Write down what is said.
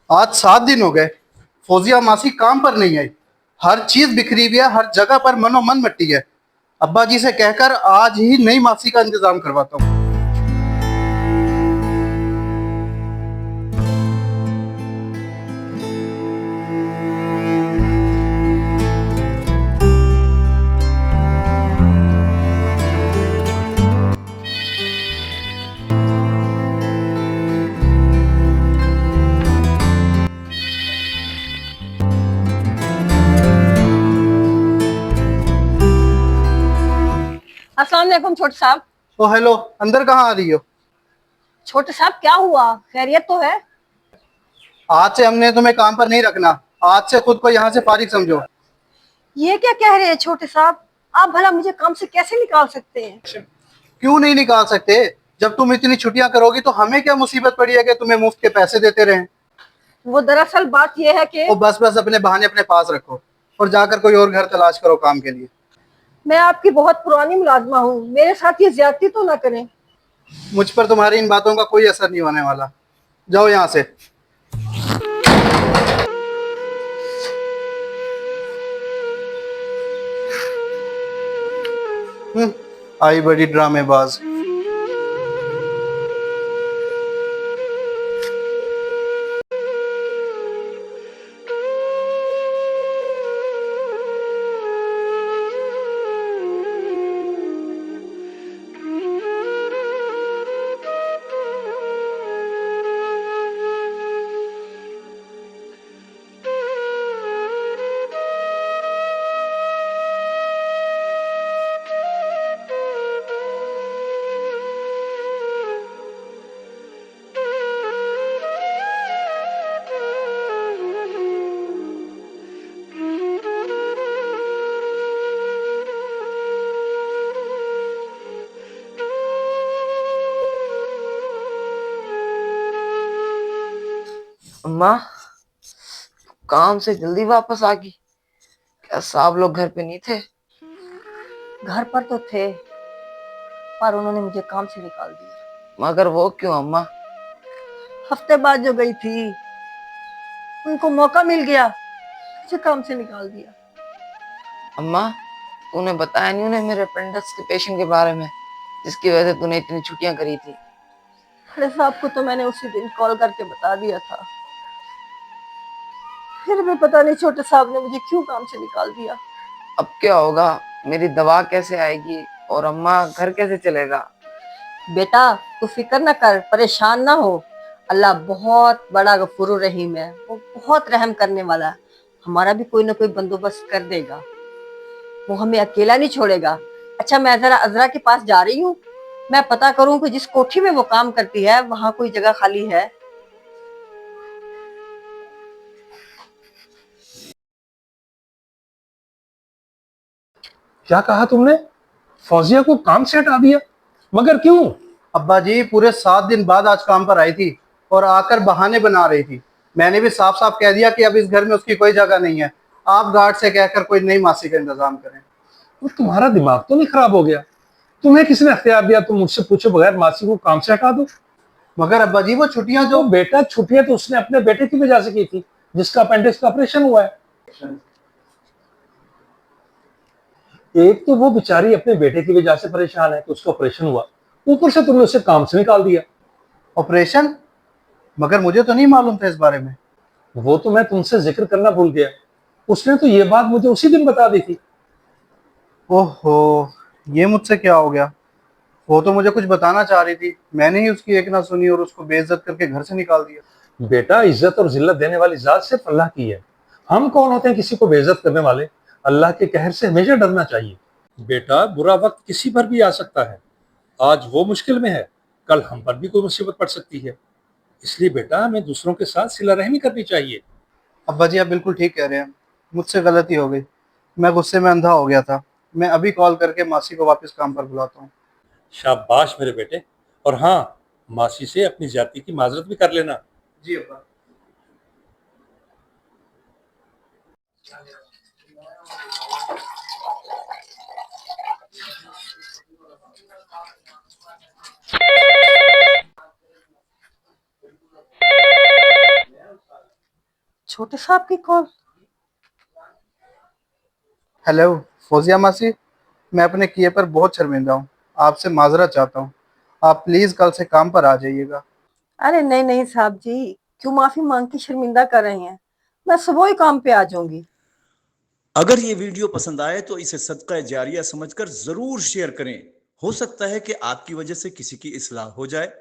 आज 7 दिन हो गए। फौजिया मासी काम पर नहीं आई। हर चीज बिखरी हुई है, हर जगह पर मनोमन मिट्टी है। अब्बा जी से कहकर आज ही नई मासी का इंतजाम करवाता हूँ। अस्सलाम वालेकुम छोटे साहब। तो हेलो, अंदर कहाँ आ रही हो? छोटे साहब क्या हुआ, खैरियत तो है? आज से हमने तुम्हें काम पर नहीं रखना। आज से खुद को यहाँ से फारिग समझो। ये क्या कह रहे हैं छोटे साहब? आप भला मुझे काम से कैसे निकाल सकते हैं? क्यों नहीं निकाल सकते? जब तुम इतनी छुट्टियां करोगी तो हमें क्या मुसीबत पड़ी है कि तुम्हें मुफ्त के पैसे देते रहें? वो दरअसल बात ये है कि वो बस बस अपने बहाने अपने पास रखो और जाकर कोई और घर तलाश करो काम के लिए। मैं आपकी बहुत पुरानी मुलाजमा हूँ, मेरे साथ ये ज्यादती तो ना करें। मुझ पर तुम्हारी इन बातों का कोई असर नहीं होने वाला। जाओ यहाँ से। आई बड़ी ड्रामेबाज। अम्मा, काम से जल्दी वापस आ गई? क्या साहब लोग घर पे नहीं थे? घर पर तो थे, पर उन्होंने मुझे काम से निकाल दिया। मगर वो क्यों अम्मा? हफ्ते बाद जो गई थी, उनको मौका मिल गया, मुझे काम से निकाल दिया। अम्मा, तूने बताया नहीं उन्हें मेरे अपेंडिक्स के पेशेंट के बारे में, जिसकी वजह से तूने इतनी छुट्टियां करी थी? बड़े साहब को तो मैंने उसी दिन कॉल करके बता दिया था, फिर भी पता नहीं छोटे साहब ने मुझे क्यों काम से निकाल दिया। अब क्या होगा? मेरी दवा कैसे आएगी और अम्मा घर कैसे चलेगा? बेटा तू फिक्र न कर, परेशान ना हो। अल्लाह बहुत बड़ा गफूर रहीम है, वो बहुत रहम करने वाला है। हमारा भी कोई ना कोई बंदोबस्त कर देगा, वो हमें अकेला नहीं छोड़ेगा। अच्छा, मैं जरा अजरा के पास जा रही हूँ, मैं पता करूँ कि जिस कोठी में वो काम करती है वहां कोई जगह खाली है। क्या कहा तुमने? फौजिया को काम से हटा दिया? मगर क्यों? अब्बा जी पूरे 7 दिन बाद आज काम पर आई थी और आकर बहाने बना रही थी। मैंने भी साफ साफ कह दिया कि अब इस घर में उसकी कोई जगह नहीं है। आप गार्ड से कहकर कोई नई मासी का इंतजाम करें। वो तुम्हारा दिमाग तो नहीं खराब हो गया? तुम्हें किसने अख्तियार दिया तुम मुझसे पूछे बगैर मासी को काम से हटा दो? मगर अब्बा जी वो छुट्टियां तो जो बेटा, छुट्टियां तो उसने अपने बेटे की वजह से की थी, जिसका अपेंडिक्स का ऑपरेशन हुआ है। एक तो वो बेचारी अपने बेटे की वजह से परेशान है कि उसका ऑपरेशन हुआ, ऊपर से तुमने उसे काम से निकाल दिया। ऑपरेशन? मगर मुझे तो नहीं मालूम था इस बारे में। वो तो मैं तुमसे जिक्र करना भूल गया। उसने तो ये बात मुझे उसी दिन बता दी थी। ओहो, ये मुझसे क्या हो गया? वो तो मुझे कुछ बताना चाह रही थी, मैंने ही उसकी एक ना सुनी और उसको बेइज्जत करके घर से निकाल दिया। बेटा, इज्जत और जिल्लत देने वाली जात सिर्फ अल्लाह की है। हम कौन होते हैं किसी को बेइज्जत करने वाले? अल्लाह के कहर से हमेशा डरना चाहिए। बेटा, बुरा वक्त किसी पर भी आ सकता है। आज वो मुश्किल में है, कल हम पर भी कोई मुसीबत पड़ सकती है। इसलिए बेटा, हमें दूसरों के साथ सिला रहमी करनी चाहिए। अब्बा जी आप बिल्कुल ठीक कह रहे हैं, मुझसे गलती हो गई। मैं गुस्से में अंधा हो गया था। मैं अभी कॉल करके मासी को वापस काम पर बुलाता हूँ। शाबाश मेरे बेटे। और हाँ, मासी से अपनी जाति की माजरत भी कर लेना। जी अब्बा। छोटे साहब की कॉल। हेलो फौजिया मासी, मैं अपने किए पर बहुत शर्मिंदा हूँ। आपसे माजरत चाहता हूँ। आप प्लीज कल से काम पर आ जाइएगा। अरे नहीं नहीं साहब जी, क्यों माफी मांग के शर्मिंदा कर रहे हैं? मैं सुबह ही काम पे आ जाऊंगी। अगर ये वीडियो पसंद आए तो इसे सदका जारिया समझकर जरूर शेयर करें। हो सकता है कि आपकी वजह से किसी की इस्लाह हो जाए।